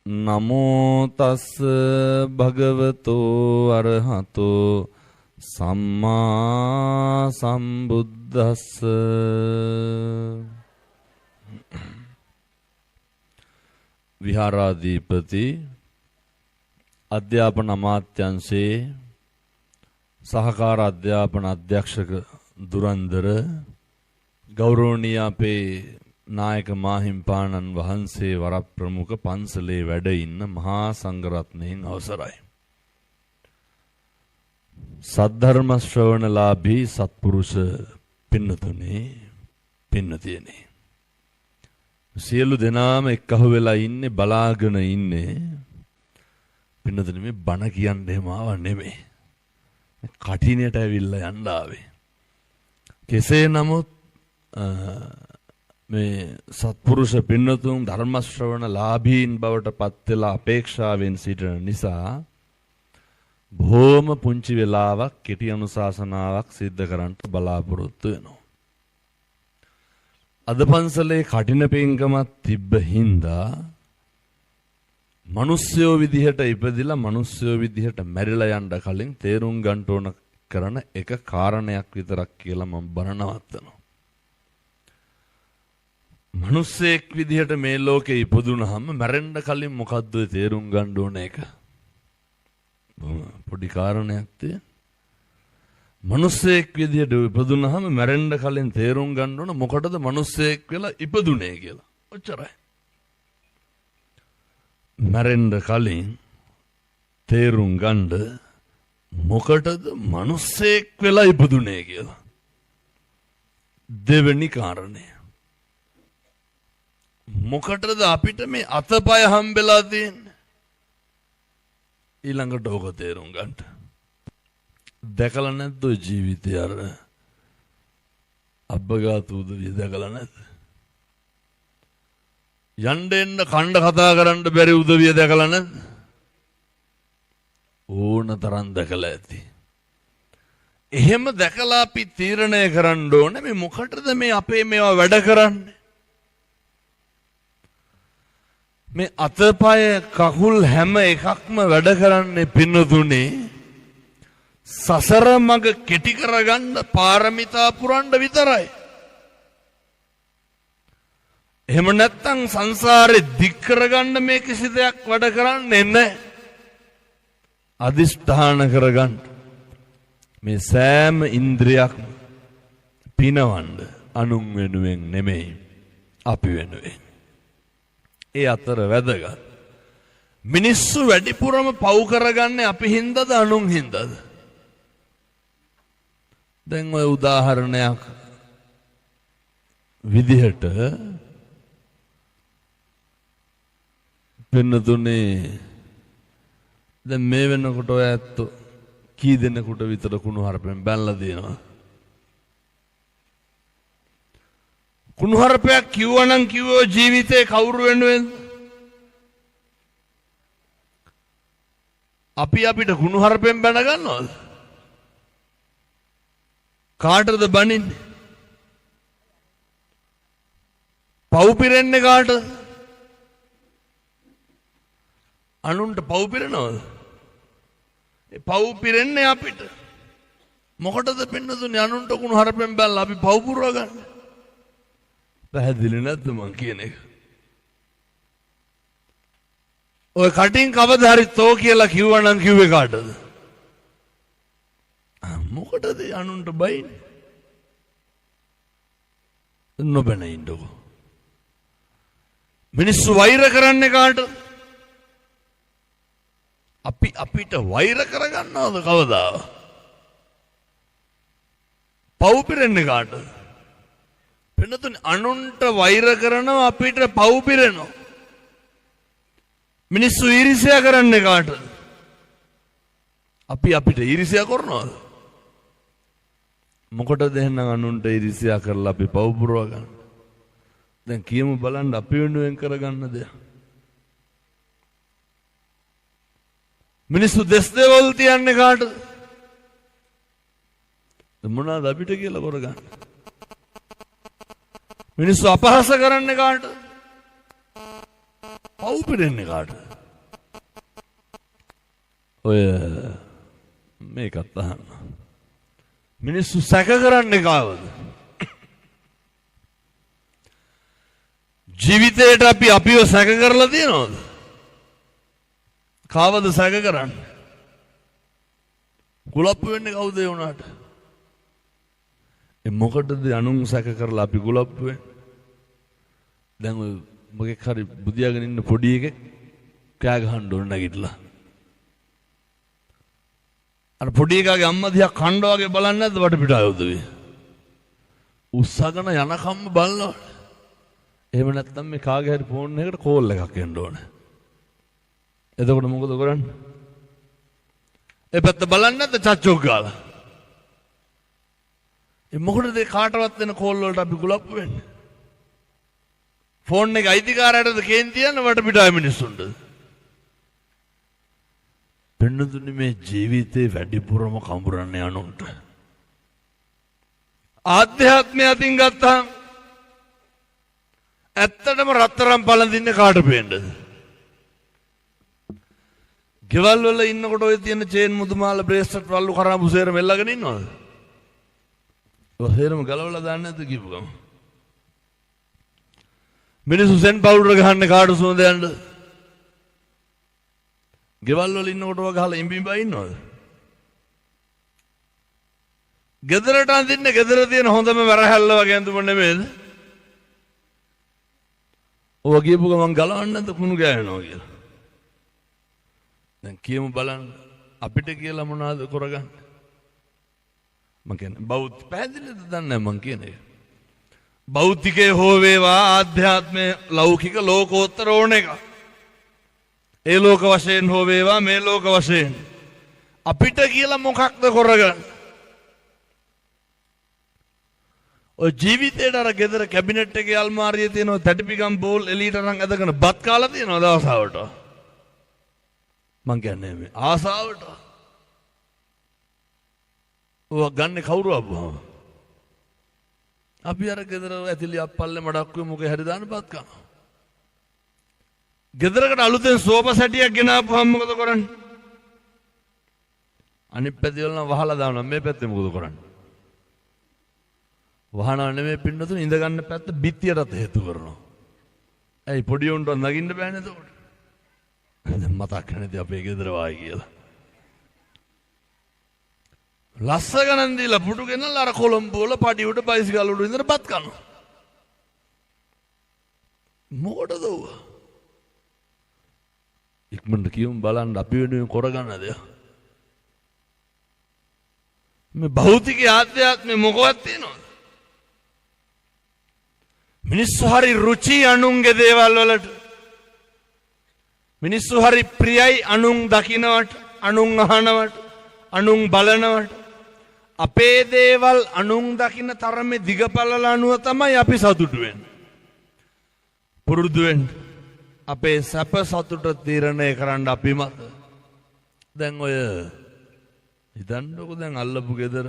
නමෝ තස් භගවතෝ අරහතෝ සම්මා සම්බුද්දස්ස. විහාරාධිපති අධ්‍යාපන අමාත්‍යාංශයේ සහකාර අධ්‍යාපන අධ්‍යක්ෂක දුරන්දර ගෞරවනීය අපේ නායක මාහිම්පාණන් වහන්සේ වරප්‍රමුඛ පන්සලේ වැඩ ඉන්න මහා සංඝරත්නයන් අවසරයි. සද්ධර්ම ශ්‍රවණලාභී සත්පුරුෂ පින්නතුනේ පින්නතියනේ සියලු දෙනාම එක්කහුව වෙලා ඉන්නේ බලාගෙන ඉන්නේ පින්නතුනේ මේ බණ කියන්නේ මාව නෙමෙයි කටිනයට ඇවිල්ලා යන්න ආවේ. කෙසේ නමුත් මේ සත්පුරුෂ පින්නතුන් ධර්ම ශ්‍රවණ ලාභීන් බවට පත් වෙලා අපේක්ෂාවෙන් සිටින නිසා බොහොම පුංචි වෙලාවක් කෙටි අනුශාසනාවක් සිද්ධ කරන්න බලාපොරොත්තු වෙනවා. අද පන්සලේ කටින පින්කමක් තිබ්බ හින්දා මිනිස්සුયો විදිහට ඉපදිලා මිනිස්සුયો විදිහට මැරිලා යන්න කලින් තේරුම් ගන්න ඕන කරන එක කාරණයක් විතරක් කියලා මම බණ නවත්තනවා. මිනිස්සෙක් විදිහට මේ ලෝකේ ඉපදුනහම මැරෙන්න කලින් මොකද්ද තේරුම් ගන්න ඕන එක? පොඩි කාරණයක් තියෙන. මිනිස්සෙක් විදිහට ඉපදුනහම මැරෙන්න කලින් තේරුම් ගන්න ඕන මොකටද මිනිස්සෙක් වෙලා ඉපදුනේ කියලා. ඔච්චරයි. මැරෙන්න කලින් තේරුම් ගන්න මොකටද මිනිස්සෙක් වෙලා ඉපදුනේ කියලා. දෙවෙනි කාරණය. මොකටද අපිට මේ අතපය හම්බෙලා තියෙන්නේ? ඊළඟට ඕක තේරුම් ගන්න. දැකලා නැද්ද ජීවිතය අර අබ්බගාතු උදවිය දැකලා නැද්ද? යන්න එන්න කණ්ඩ කතා කරන්න බැරි උදවිය දැකලා නැද්ද? ඕන තරම් දැකලා ඇති. එහෙම දැකලා අපි තීරණය කරන්න ඕනේ මේ මොකටද මේ අපේ මේවා වැඩ කරන්නේ? මේ අතපය කකුල් හැම එකක්ම වැඩ කරන්නේ පින්නතුනේ සසර මඟ කෙටි කරගන්න පාරමිතා පුරන්න විතරයි. එහෙම නැත්නම් සංසාරේ දික් කරගන්න මේ කිසි දෙයක් වැඩ කරන්නේ නැහැ. අදිෂ්ඨාන කරගන්න මේ සෑම ඉන්ද්‍රියක්ම පිනවන්න අනුන් වෙනුවෙන් නෙමෙයි අපි වෙනුවෙන්. ඒ අතර වැදගත්. මිනිස්සු වැඩිපුරම පව් කරගන්නේ අපි හින්දාද අනුන් හින්දාද? දැන් ඔය උදාහරණයක් විදිහට පින්නතුනේ දැන් මේ වෙනකොට ඔය ඇත්තෝ කී දෙනෙකුට විතර කුණු හරපෙන් බැනලා දෙනවා? කුණුහරුපයක් කිව්වනම් කිව්වෝ ජීවිතේ කවුරු වෙනුවෙන්ද? අපිට කුණුහරුපෙන් බැන ගන්නවද? කාටද බනින්නේ? පව් පිරෙන්නේ කාටද? අනුන්ට පව් පිරෙනවද? ඒ පව් පිරෙන්නේ අපිට. මොකටද පින්නතුනේ අනුන්ට කුණුහරුපෙන් බැලලා අපි පව් පුරව ගන්න? පැහැදිලි නැද්ද මං කියන එක? ඔය කටින් කවදා හරි තෝ කියලා කිව්වනම් කිව්වේ කාටද? මොකටද අනුන්ට බයින්නේ? නොබැන ඉන්නකෝ. මිනිස්සු වෛර කරන්නේ කාටද? අපිට වෛර කරගන්නවද කවදා? පව් පිරෙන්නේ කාටද? වෙනතුනේ අනුන්ට වෛර කරනවා අපිට පව් පිරෙනවා. මිනිස්සු ඊර්ෂ්‍යා කරන්නේ කාටද? අපිට ඊර්ෂ්‍යා කරනවද? මොකටද එහෙනම් අනුන්ට ඊර්ෂ්‍යා කරලා අපි පව් පුරව ගන්න? දැන් කියමු බලන්න අපි වෙනුවෙන් කරගන්න දෙයක්. මිනිස්සු දෙස් දේවල් තියන්නේ කාටද? මොනවාද අපිට කියලා කරගන්න? මිනිස්සු අපහාස කරන්නේ කාටද? පව් පිරෙන්නේ කාටද? ඔය මේකත් අහන්න. මිනිස්සු සැක කරන්නේ කාවද? ජීවිතේට අපි අපිව සැක කරලා තියෙනවද? කාවද සැක කරන්නේ? කුලප්පු වෙන්නේ කවුද ඒ උනාට? ඒ මොකටද අනුන් සැක කරලා අපි කුලප්පු වෙන්නේ? දැන් ඔය මොකෙක් හරි බුදියාගෙන ඉන්න පොඩි එකෙක් කෑ ගහන්න ඕන නැගිටලා. අර පොඩි එකාගේ අම්මා දිහා කණ්ඩ වගේ බලන්නේ නැද්ද වටපිට ආයුධ උස්සගෙන යනකම්ම බලනවා. එහෙම නැත්නම් මේ කාගේ හරි ෆෝන් එකකට කෝල් එකක් එන්න ඕන. එතකොට මොකද කරන්නේ? ඒ පැත්ත බලන්නේ නැද්ද චච්චෝක් ගාලා? ඒ මොකටද කාටවත් වෙන කෝල් වලට අපි කුලප්පු වෙන්නේ? ෆෝන් එක අයිතිකාරයටද කේන්ති යන වටපිට ආය මිනිස්සුන්ට. පෙන්නතුනි මේ ජීවිතේ වැඩිපුරම කඹරන්නේ අනුන්ට. ආධ්‍යාත්මය අතින් ගත්තාම ඇත්තටම රත්තරන් පළඳින්නේ කාට පේන්නද? ගෙවල් වල ඉන්නකොට ඔය තියෙන චේන් මුදුමාල බ්‍රේස්ලට් වල්ලු කරාඹු සේරම එල්ලගෙන ඉන්නවද? ඔය සේරම ගලවලා දාන්නේ නැද්ද කියපු ගම? මිනිස්සු සෙන් පවුඩර් ගහන්නේ කාට සුවඳ යන්න? ගෙවල් වල ඉන්නකොට ඔය ගහලා ඉඹිඹා ඉන්නවද? ගෙදරට අඳින්නේ ගෙදර තියෙන හොඳම වැරහැල්ල වගේ ඇඳුම නෙමෙයිද? ඔය කියපු ගමන් ගලවන්නේ නැද්ද කුණු ගෑවෙනවා කියලා? දැන් කියමු බලන්න අපිට කියලා මොනවද කරගන්නේ? මං කියන්නේ බෞද්ධ පැහැදිලිද දන්නේ මං කියන එක. භෞතිකේ හෝ වේවා ආධ්‍යාත්මය ලෞකික ලෝකෝත්තර ඕන එක. ඒ ලෝක වශයෙන් හෝ වේවා මේ ලෝක වශයෙන් අපිට කියලා මොකක්ද කරගන්නේ? ඔය ජීවිතේට අර ගෙදර කැබිනට් එකේ අල්මාරියේ තියෙන තැටිපිකම් බෝල් එලීට අරන් ඇදගෙන බත් කාලා තියෙනවා දවසාවට. මං කියන්නේ මේ ආසාවට. ඔය ගන්න කවුරු ආවම අපි අර ගෙදර ඇතිලි අප්පල්ලේ මඩක්කුවේ මොකේ හරි දාන බත් කනවා. ගෙදරකට අලුතෙන් සෝපා සැටියක් ගෙනාවුවම මොකද කරන්නේ? අනිත් පැත්තේ වල නම් වහලා දානවා. මේ පැත්තේ මොකද කරන්නේ? වහනා නෙමෙයි පින්නතුනේ ඉඳ ගන්න පැත්ත බිත්තියටත් හේතු කරනවා. ඇයි පොඩි උන්ට නගින්න බෑනේ එතකොට? දැන් මතක් නැති අපේ ගෙදර වායි කියලා. ලස්ස ගණන් දීලා පුටු ගෙනල්ලා අර කොළඹ වල පඩි උඩ බයිසිකල් උඩ ඉඳලා බත් කනවා. මොකටද ඔව? ඉක්මනට කියමු බලන්න අපි වෙනුවෙන් කරගන්නද? මේ භෞතික ආධ්‍යාත්මේ මොකවත් තියෙනවද? මිනිස්සු හරි රුචි අනුන්ගේ දේවල් වලට. මිනිස්සු හරි ප්‍රියයි අනුන් දකින්නවට, අනුන් අහනවට, අනුන් බලනවට. අපේ දේවල් අනුන් දකින්න තරමේ දිගපළල අනුව තමයි අපි සතුටු වෙන්නේ. පුරුදු වෙන්න. අපේ සැප සතුට තීරණය කරන්න අපි මත. දැන් ඔය හිතන්නකෝ දැන් අල්ලපු ගෙදර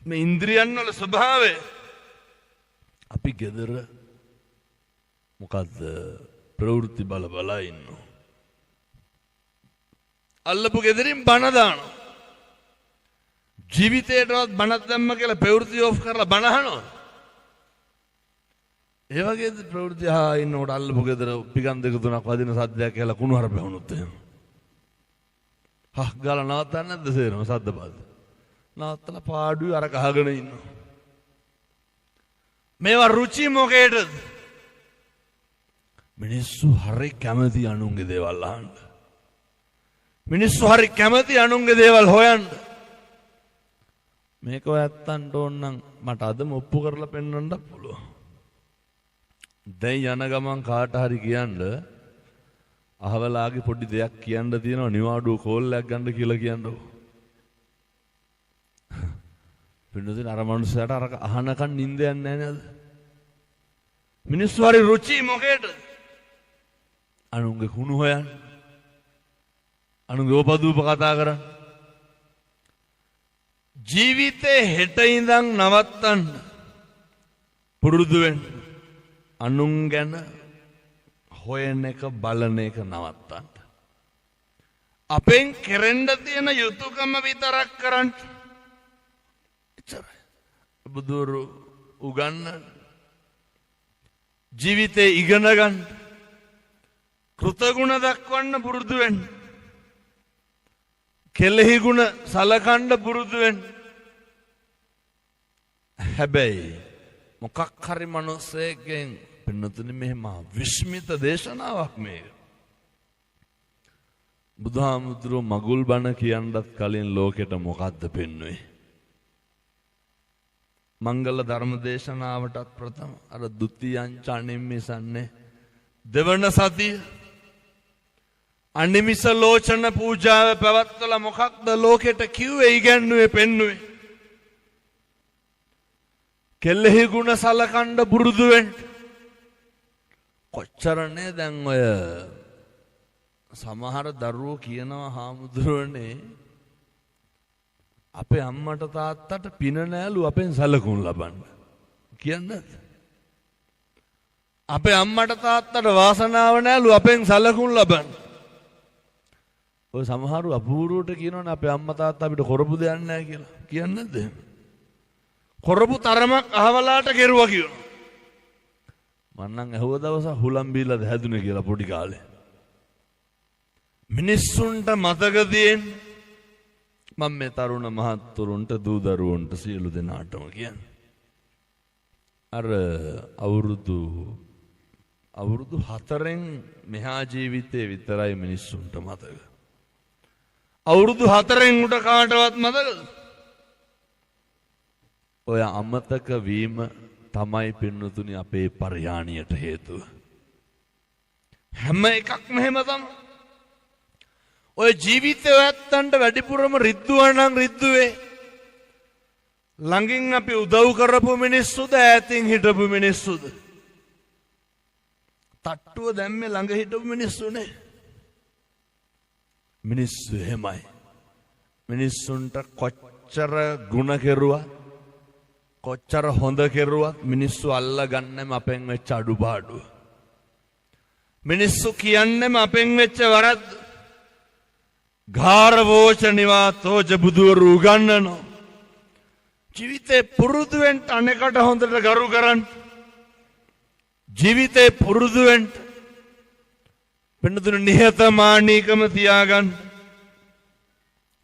මේ ඉන්ද්‍රියන් වල ස්වභාවය අපි ගෙදර මොකද්ද ප්‍රවෘත්ති බල බලා ඉන්නවා. අල්ලපු ගෙදරින් බණ දානවා. ජීවිතේටවත් බණක් දැම්ම කියලා ප්‍රවෘත්ති ඔෆ් කරලා බණ අහනවා. ඒ වගේද ප්‍රවෘත්ති අහා ඉන්නකොට අල්ලපු ගෙදර පිගන් දෙක තුනක් වදින සද්දයක් කියලා කුණු හරප වුණොත් එහෙම. හා ගාලා නවත්තන්න නැද්ද සේරම සද්ද බාද? නවත්තලා පාඩුවේ අර කහගෙන ඉන්නවා. මේවා රුචි මොකේද? මිනිස්සු හරි කැමති අනුන්ගේ දේවල් අහන්න. මිනිස්සු හරි කැමති අනුන්ගේ දේවල් හොයන්න. මේක ඔයත්තන්ට ඕන නම් මට අදම ඔප්පු කරලා පෙන්වන්න පුළුවන්. දැන් යන ගමන් කාට හරි කියන්න අහවලාගේ පොඩි දෙයක් කියන්න තියෙනවා නිවාඩුව කෝල්ලයක් ගන්න කියලා කියන්නකො. පින්නදින අර මනුස්සයාට අර අහනකන් නිින්ද යන්නේ නැහැ නේද? මිනිස්සු හරි රුචි මොකේද? අනුන්ගේ කුණු හොයන්න. අනුන්ගේ ඕපදූප කතා කරන්න. ජීවිතේ හෙට ඉඳන් නවත්තන්න පුරුදු වෙන්න. අනුන් ගැන හොයන එක බලන එක නවත්තන්න. අපෙන් කෙරෙන්න තියෙන යුතුයකම විතරක් කරන්න. එච්චරයි. බුදුරු උගන්වන ජීවිතේ ඉගෙන ගන්න. කෘතගුණ දක්වන්න පුරුදු වෙන්න. කෙලෙහි ගුණ සලකන්න පුරුදු වෙන්න. හැබැයි මොකක් හරි මනුස්සයෙක්ගෙන් පින්නතුනි මෙහෙම විස්මිත දේශනාවක් මේක. බුදුහාමුදුරුවෝ මගුල් බණ කියන්නත් කලින් ලෝකෙට මොකද්ද පෙන්වුවේ? මංගල ධර්ම දේශනාවටත් ප්‍රථම අර ဒုတိယං ච අනිමිසන්නේ දෙවන සතිය අනිමිස ලෝචන පූජාව පැවැත්වලා මොකක්ද ලෝකෙට කිව්වේ ඉගැන්නුවේ පෙන්නුවේ? කෙල්ලෙහි ගුණ සලකන්න පුරුදු වෙන්න. කොච්චරනේ දැන් ඔය සමහර දරුවෝ කියනවා හාමුදුරුවනේ අපේ අම්මට තාත්තට පින නෑලු අපෙන් සලකුණු ලබන්න. කියන්නේ අපේ අම්මට තාත්තට වාසනාව නෑලු අපෙන් සලකුණු ලබන්න. ඔය සමහරු අපූර්වවට කියනවනේ අපේ අම්මා තාත්තා අපිට කරපු දෙයක් නෑ කියලා. කියන්නේ නැද්ද? කරපු තරමක් අහවලාට කෙරුවා කියනවා. මම නම් ඇහුව දවසක් හුලම් බීලාද හැදුනේ කියලා පොඩි කාලේ. මිනිස්සුන්ට මතක තියෙන මම මේ තරුණ මහත්තුරුන්ට දූ දරුවන්ට සියලු දෙනාටම කියන්නේ. අර අවුරුදු 4න් මෙහා ජීවිතේ විතරයි මිනිස්සුන්ට මතක. අවුරුදු 4න් උඩ කාටවත් මතකද? ඔය අමතක වීම තමයි පින්නතුනි අපේ පරිහානියට හේතුව. හැම එකක්ම එහෙම තමයි. ඔය ජීවිතය ඇත්තන්ට වැඩිපුරම රිද්දුවා නම් රිද්දුවේ ළඟින් අපි උදව් කරපු මිනිස්සුද ඈතින් හිටපු මිනිස්සුද? තට්ටුව දැම්මේ ළඟ හිටපු මිනිස්සුනේ. මිනිස්සු එහෙමයි. මිනිස්සුන්ට කොච්චර ගුණ කෙරුවා කොච්චර හොඳ කෙරුවත් මිනිස්සු අල්ලගන්නෙම අපෙන් වෙච්ච අඩුපාඩුව. මිනිස්සු කියන්නෙම අපෙන් වෙච්ච වරද්ද. ගාරවෝච නිවාතෝච බුදුවරු උගන්වනවා. ජීවිතේ පුරුදු වෙන්න අනෙකට හොඳට ගරු කරන්න. ජීවිතේ පුරුදු වෙන්න පින්නතුනි නිහතමානීකම තියාගන්න.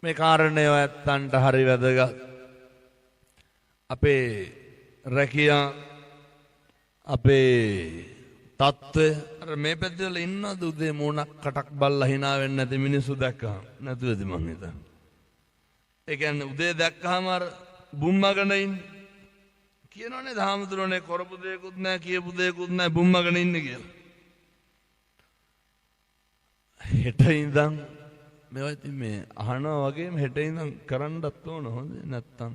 මේ කාරණේ ඔයත්තන්ට හරි වැදගත්. අපේ රැකියා අපේ තත්ත්වය අර මේ පැත්තේ ඉන්නවද උදේ මූණක් කටක් බල්ලා hina වෙන්නේ නැති මිනිස්සු දැක්කම නැතුවද මං හිතන්නේ. ඒ කියන්නේ උදේ දැක්කම අර බුම්මගෙන ඉන්නේ. කියනවනේ ධාමතුරුනේ කරපු දෙයක්වත් නැහැ කියපු දෙයක්වත් නැහැ බුම්මගෙන ඉන්නේ කියලා. හෙට ඉඳන් මේවා ඉතින් මේ අහනවා වගේම හෙට ඉඳන් කරන්නත් ඕන හොඳ නැත්තම්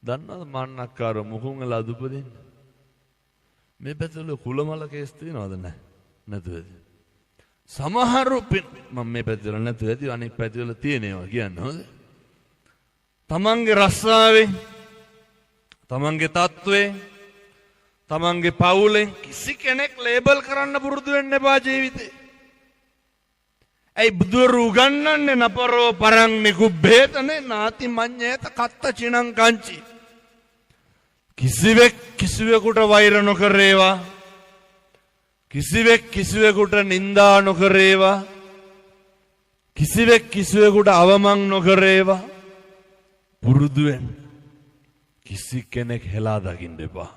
දන්නවද මන්නක්කාර මුකුන් වල අදුපදින්න මේ පැත්තවල කුලමල කේස් තියනවද නැහැ නැතුවද සමහරු මම මේ පැත්තවල නැතුව ඇති අනිත් පැත්තවල තියෙනවා කියන්නේ හොඳ තමන්ගේ රස්සාවේ තමන්ගේ තත්ත්වේ තමන්ගේ පවුලෙන් කිසි කෙනෙක් ලේබල් කරන්න පුරුදු වෙන්න එපා ජීවිතේ. ඇයි බුදුරු උගන්වන්නේ නපරෝ පරං නිකුබ්බේතනේ නාති මඤ්ඤේත කත්ත චිනං කංචි. කිසිවෙක් කිසිවෙකුට වෛර නොකරේවා. කිසිවෙක් කිසිවෙකුට නිඳා නොකරේවා. කිසිවෙක් කිසිවෙකුට අවමන් නොකරේවා. පුරුදු වෙන්න. කිසි කෙනෙක් හෙලා දකින්න එපා.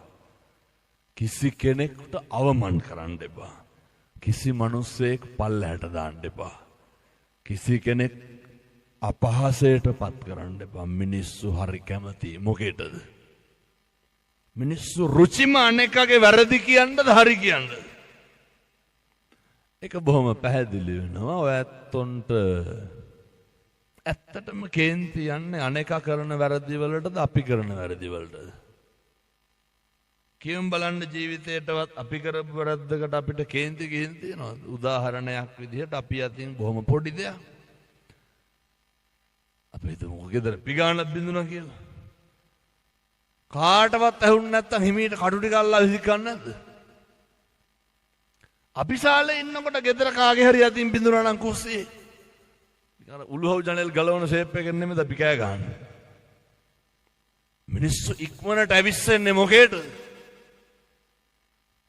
කිසි කෙනෙකුට අවමන් කරන්න එපා. කිසි මිනිසෙක් පල්ලහැට දාන්න එපා. කිසි කෙනෙක් අපහාසයට පත් කරන්න එපා. මිනිස්සු හරි කැමති මොකේද? මිනිස්සු රුචිම අනෙක්ගේ වැරදි කියන්නද හරි කියන්නද? ඒක බොහොම පැහැදිලි වෙනවා. ඔය ඇත්තොන්ට ඇත්තටම කේන්ති යන්නේ අනෙක කරන වැරදි වලටද අපි කරන වැරදි වලටද? කියමු බලන්න ජීවිතේටවත් අපි කරපු වැරද්දකට අපිට කේන්ති ගිහින් තියනවාද? උදාහරණයක් විදිහට අපි අතින් බොහොම පොඩි දෙයක්. අපි හිතමු ගෙදර පිගානක් බින්දුනා කියලා. කාටවත් ඇහුන්නේ නැත්තම් හිමීට කටු ටික අල්ලලා විසිකන්නේ නැද්ද? අපි ශාලේ ඉන්නකොට ගෙදර කාගේ හරි අතින් බින්දුනා නම් කුස්සියේ අර උළුහව් ජනෙල් ගලවන ෂේප් එකෙන් නෙමෙයි අපි කෑ ගහන්නේ. මිනිස්සු ඉක්මනට ඇවිස්සෙන්නේ මොකේද?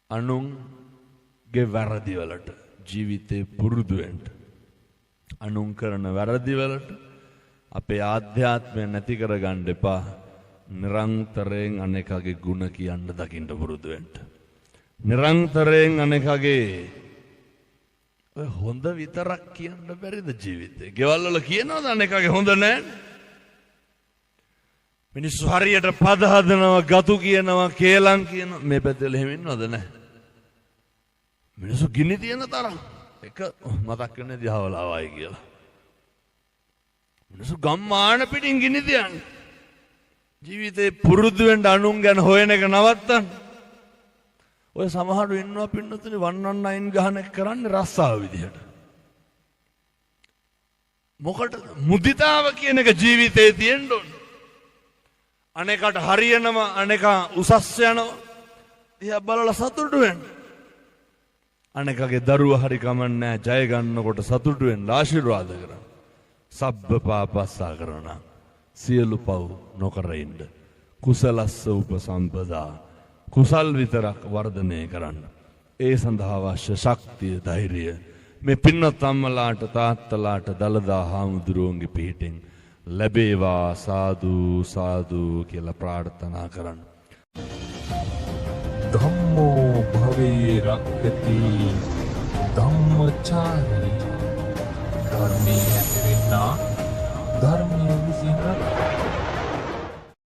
අනුන්ගේ වැරදි වලට ජීවිතේ පුරුදු වෙන්න. අනුන් කරන වැරදි වලට අපේ ආධ්‍යාත්මය නැති කරගන්න එපා. නිරන්තරයෙන් අනෙකගේ ಗುಣ කියන්න දකින්න පුරුදු වෙන්න. නිරන්තරයෙන් අනෙකගේ ඔය හොඳ විතරක් කියන්න බැරිද ජීවිතේ? ගෙවල් වල කියනවද අනෙකගේ හොඳ නැහැ? මිනිස්සු හරියට පද හදනවා, ගතු කියනවා, කේලම් කියනවා. මේ පැත්තේ එහෙම ඉන්නවද නැහැ? මිනිස්සු ගිනි තියන තරම් එක මතක් වෙන්නේ දිහවලාවයි කියලා. මිනිස්සු ගම්මාන පිටින් ගිනි තියන්නේ. ජීවිතේ පුරුදු වෙන්න අනුන් ගැන හොයන එක නවත්තන්න. ඔය සමහරු ඉන්නවා පින්නතුනි 119 ගහන එක කරන්නේ රස්සාව විදිහට. මොකටද? මුදිතාව කියන එක ජීවිතේ තියෙන්න ඕන. අනේකට හරියනවා, අනේකා උසස් යනවා. දිහා බලලා සතුටු වෙන්න. අනේකගේ දරුවා හරි කමන්නේ ජය ගන්නකොට සතුටු වෙන්න ආශිර්වාද කරන්න. සබ්බ පාපස්සා කරන සියලු පව් නොකර ඉන්න. කුසලස්ස උපසම්පදා. කුසල් විතරක් වර්ධනය කරන්න. ඒ සඳහා අවශ්‍ය ශක්තිය, ධෛර්යය මේ පින්වත් අම්මලාට, තාත්තලාට, දලදා හාමුදුරුවන්ගේ පිහිටෙන් ලැබේවා. සාදු සාදු කියලා ප්‍රාර්ථනා කරන්න. ධම්මෝ භවේ රක්ඛති ධම්මචාරී. ධර්මයේ ඇතිවෙන්න ධර්මයේ විසින් රැකගන්න.